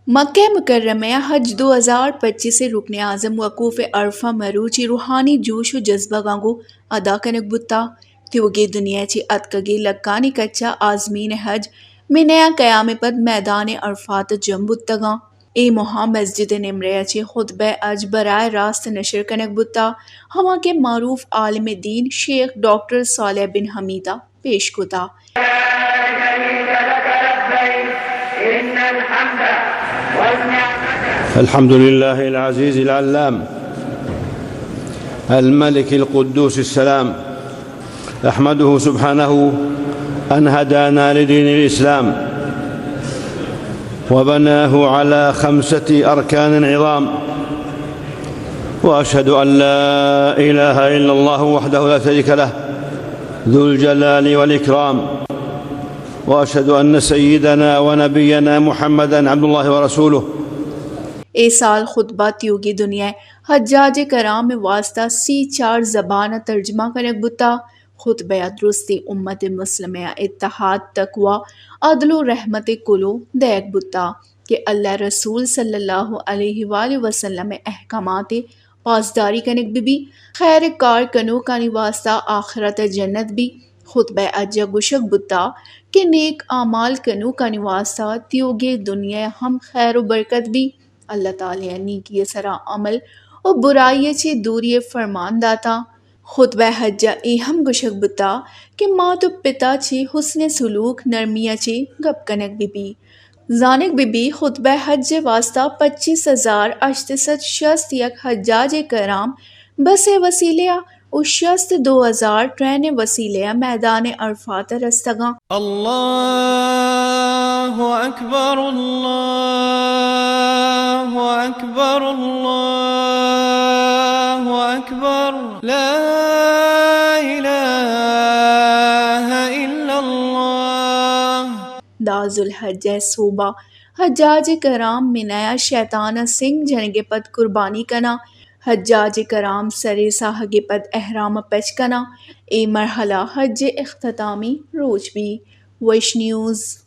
مکہ مکرمہ حج 2025 سے رکن اعظم وقوف عرفہ مروچی روحانی جوش و جذبہ گانگو ادا کنک بتا تیوگی دنیا چی اتکگی لکانی کچا آزمین حج میں نیا قیام پد میدان عرفات جم بتگاں اے مہا مسجد نمرہ چی خطبہ اج برائے راست نشر کنک بتا ہما کے معروف عالم دین شیخ ڈاکٹر صالح بن حمیدہ پیش کتا الحمد لله العزيز العلام الملك القدوس السلام أحمده سبحانه أن هدانا لدين الإسلام وبناه على 5 أركان عظام وأشهد أن لا إله إلا الله وحده لا شريك له ذو الجلال والإكرام وأشهد أن سيدنا ونبينا محمدًا عبد الله ورسوله. اے سال خطبہ تیوگی دنیا حجاج کرام واسطہ 4 زبان ترجمہ کنک بتا خطبہ درستی امت مسلمہ اتحاد تقوی عدل و رحمت کلو دیکھ بتا کہ اللہ رسول صلی اللہ علیہ وآلہ وسلم احکامات پاسداری کنک بھی خیر کار کنو کانی واسطہ آخرت جنت بھی خطبہ اجا گشک بتا کہ نیک اعمال کنو کانی واسطہ تیوگی دنیا ہم خیر و برکت بھی اللہ تعالیٰ نیکی سرا عمل و برائی چے دوری فرمان داتا خطبہ حجہ ای ہم گشک بتا کہ ماں تو پتا چے حسن سلوک نرمیہ چے گپ کنک بی زانک بی خطبہ حج واسطہ 25,861 حجاج کرام بس وسیلہ و 2000 ٹرین وسیلہ میدان عرفات رستگاں اللہ اکبر اللہ اکبر اللہ اکبر لا الہ الا اللہ. داز الحج صوبہ حجاج کرام منایا شیطان سنگھ جنگے پد قربانی کنا حجاج کرام سرے ساہگے پد احرام پچ کنا اے مرحلہ حج اختتامی روچ بھی ویش نیوز